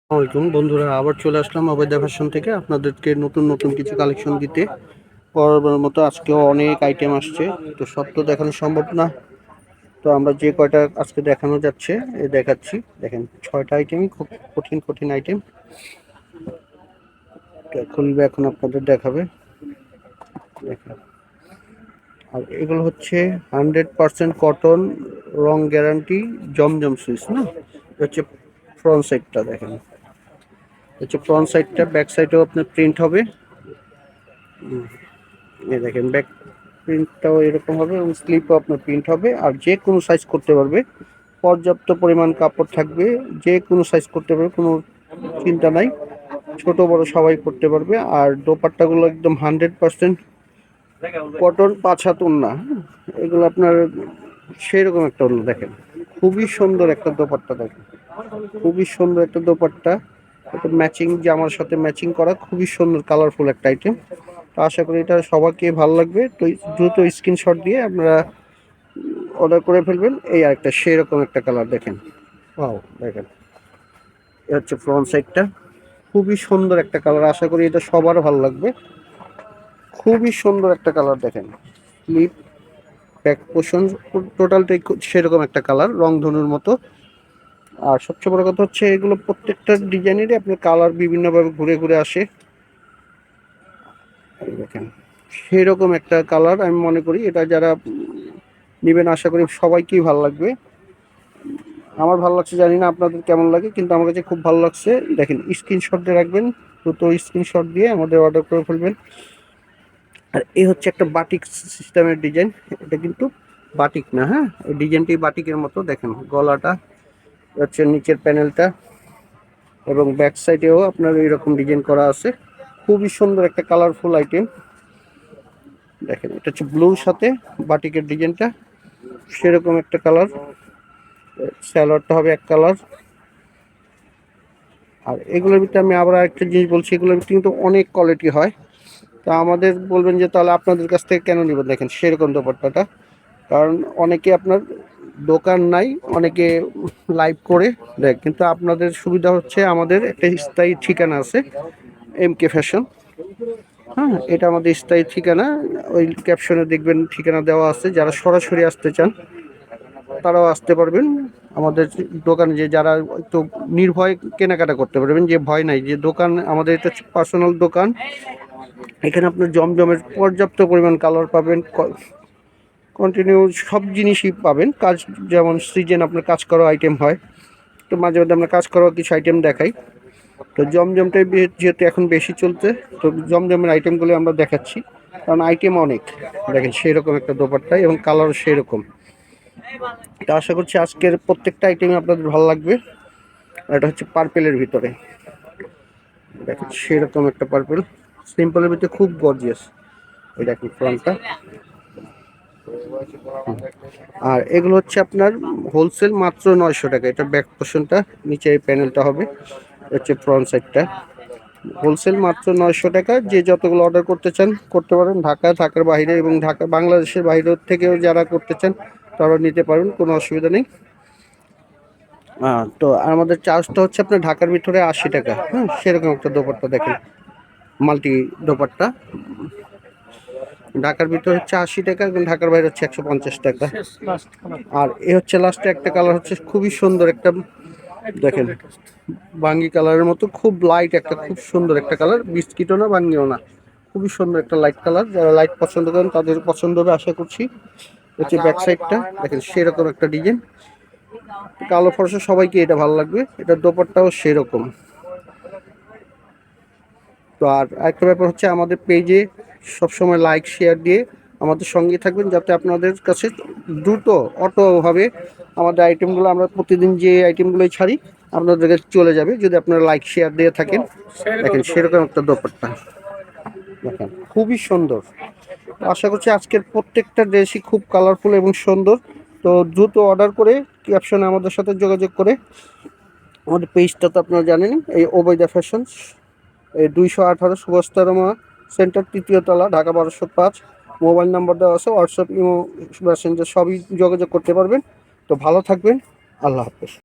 আসসালামাইকুম বন্ধুরা, আবার চলে আসলাম অবৈদা ফ্যাশন থেকে আপনাদেরকে নতুন নতুন কিছু কালেকশন দিতে। বরাবরের মতো আজকেও অনেক আইটেম আসছে, তো সব তো দেখানো সম্ভব না। তো আমরা যে কয়টা আজকে দেখানো যাচ্ছে দেখাচ্ছি। দেখেন 6টা আইটেমই খুব কঠিন কঠিন আইটেম খুলবে, এখন আপনাদের দেখাবে। দেখেন, আর এগুলো হচ্ছে 100% কটন, রং গ্যারান্টি, জমজম সুইচ না। এটা হচ্ছে ফ্রন্ট সাইডটা, দেখেন হচ্ছে ফ্রন্ট সাইডটা, ব্যাক সাইডেও আপনার প্রিন্ট হবে। এই দেখেন ব্যাক প্রিন্টটাও এরকম হবে এবং স্লিপও আপনার প্রিন্ট হবে, আর যে কোনো সাইজ করতে পারবে, পর্যাপ্ত পরিমাণ কাপড় থাকবে, যে কোনো সাইজ করতে পারবে, কোনো চিন্তা নাই, ছোট বড় সবাই করতে পারবে। আর দোপাট্টাগুলো একদম 100% কটন, 5 হাত ওড়না। এগুলো আপনার সেরকম একটা ওড়না, দেখেন খুবই সুন্দর একটা দোপাট্টা, দেখেন খুবই সুন্দর একটা দোপাট্টা। এটা ম্যাচিং জামার সাথে ম্যাচিং করা, খুবই সুন্দর কালারফুল একটা আইটেম। তো আশা করি এটা সবাইকে ভালো লাগবে। তো দ্রুত স্ক্রিনশট দিয়ে আমরা অর্ডার করে ফেলবেন। এই আরেকটা সেরকম একটা কালার, দেখেন ওয়াও, দেখেন এটা হচ্ছে ফ্রন্ট সাইডটা, খুবই সুন্দর একটা কালার। আশা করি এটা সবার ভালো লাগবে, খুবই সুন্দর একটা কালার। দেখেন স্লিপ, ব্যাক পোর্শন টোটালটাই সেরকম একটা কালার, রংধনুর মতো। আর সবচেয়ে বড় কথা হচ্ছে এগুলো প্রত্যেকটা ডিজাইনেরই আপনার কালার বিভিন্নভাবে ঘুরে ঘুরে আসে। দেখেন সেরকম একটা কালার, আমি মনে করি এটা যারা নেবেন আশা করি সবাইকেই ভালো লাগবে। আমার ভালো লাগছে, জানি না আপনাদের কেমন লাগে, কিন্তু আমার কাছে খুব ভালো লাগছে। দেখেন স্ক্রিনশট দিয়ে রাখবেন, দ্রুত স্ক্রিনশট দিয়ে আমাদের অর্ডার করে ফেলবেন। আর এই হচ্ছে একটা বাটিক সিস্টেমের ডিজাইন, এটা কিন্তু বাটিক না, হ্যাঁ এই ডিজাইনটি বাটিকের মতো। দেখেন গলাটা হচ্ছে, নিচের প্যানেলটা এবং ব্যাক সাইডেও আপনার এইরকম ডিজাইন করা আছে। খুবই সুন্দর একটা কালারফুল আইটেম। দেখেন এটা হচ্ছে ব্লুর সাথে বাটিকের ডিজাইনটা, সেরকম একটা কালার। স্যালোয়ারটা হবে এক কালার। আর এগুলোর ভিতরে আমি আবার একটা জিনিস বলছি, এগুলোর ভিতরে কিন্তু অনেক কোয়ালিটি হয়। তা আমাদের বলবেন যে তাহলে আপনাদের কাছ থেকে কেন নেবেন, দেখেন সেরকম দোপাট্টাটা। কারণ অনেকে আপনার দোকান নাই, অনেকে লাইভ করে দেখ, কিন্তু আপনাদের সুবিধা হচ্ছে আমাদের একটা স্থায়ী ঠিকানা আছে, MK ফ্যাশন। হ্যাঁ, এটা আমাদের স্থায়ী ঠিকানা, ওই ক্যাপশনে দেখবেন ঠিকানা দেওয়া আছে। যারা সরাসরি আসতে চান তারাও আসতে পারবেন আমাদের দোকানে, যে যারা একটু নির্ভয় কেনাকাটা করতে পারবেন, যে ভয় নাই, যে দোকান আমাদের এটা পার্সোনাল দোকান। এখানে আপনার জমজমের পর্যাপ্ত পরিমাণ কালার পাবেন, কন্টিনিউ সব জিনিসই পাবেন। কাজ যেমন সিজন আপনার কাজ করা আইটেম হয়, তো মাঝে মধ্যে আমরা কাজ করা কিছু আইটেম দেখাই। তো জমজমটাই যেহেতু এখন বেশি চলছে, তো জমজমের আইটেমগুলো আমরা দেখাচ্ছি, কারণ আইটেম অনেক। দেখেন সেরকম একটা দোপাট্টা এবং কালারও সেরকম। তো আশা করছি আজকের প্রত্যেকটা আইটেমই আপনাদের ভালো লাগবে। এটা হচ্ছে পার্পেলের ভিতরে, দেখেন সেরকম একটা পার্পেল, সিম্পলের ভিতরে খুব গর্জিয়াস। এই দেখেন ফ্রন্টটা। আর এগুলো হচ্ছে আপনার হোলসেল মাত্র 900 টাকা। এটা ব্যাক পোর্শনটা, নিচে এই প্যানেলটা হবে, হচ্ছে ফ্রন্ট সাইডটা। হোলসেল মাত্র 900 টাকা। যে যতগুলো অর্ডার করতে চান করতে পারেন, ঢাকার বাইরে এবং বাংলাদেশের বাইরে থেকেও যারা করতে চান তারা নিতে পারেন, কোনো অসুবিধা নেই। তো আমাদের চার্জটা হচ্ছে আপনার ঢাকার ভিতরে 80 টাকা। হ্যাঁ, সেরকম একটা দোপাট্টা, দেখেন মাল্টি দোপাট্টা। ঢাকার ভিতরে হচ্ছে 80 টাকা এবং ঢাকার বাইরে হচ্ছে 150 টাকা। আর এ হচ্ছে লাস্টে একটা কালার, হচ্ছে খুবই সুন্দর একটা, দেখেন বাঙ্গি কালারের মতো, খুব লাইট একটা, খুব সুন্দর একটা কালার, বিস্কিটও না বাঙ্গিও না, খুবই সুন্দর একটা লাইট কালার। যারা লাইট পছন্দ করেন তাদের পছন্দ হবে আশা করছি। হচ্ছে ব্যাক সাইডটা, দেখেন সেরকম একটা ডিজাইন, কালো ফর্সা সবাইকে এটা ভালো লাগবে। এটার দোপাট্টাও সেরকম। তো আর একটা ব্যাপার হচ্ছে, আমাদের পেজে সবসময় লাইক শেয়ার দিয়ে আমাদের সঙ্গে থাকবেন, যাতে আপনাদের কাছে দ্রুত অটোভাবে আমাদের আইটেমগুলো, আমরা প্রতিদিন যে আইটেমগুলোই ছাড়ি আপনাদের কাছে চলে যাবে, যদি আপনারা লাইক শেয়ার দিয়ে থাকেন। দেখেন সেরকম একটা দোপাট্টা, দেখেন খুবই সুন্দর। আশা করছি আজকের প্রত্যেকটা ড্রেসই খুব কালারফুল এবং সুন্দর। তো দ্রুত অর্ডার করে ক্যাপশনে আমাদের সাথে যোগাযোগ করে, আমাদের পেজটা তো আপনারা জানেন, এই ওবায়দা ফ্যাশন, এই 218 সুভাষতারমা সেন্টার, 3য় তলা, ঢাকা 1205। মোবাইল নাম্বার দেওয়া আছে, হোয়াটসঅ্যাপ, ইমো, মেসেঞ্জার সবই যোগাযোগ করতে পারবেন। তো ভালো থাকবেন, আল্লাহ হাফেজ।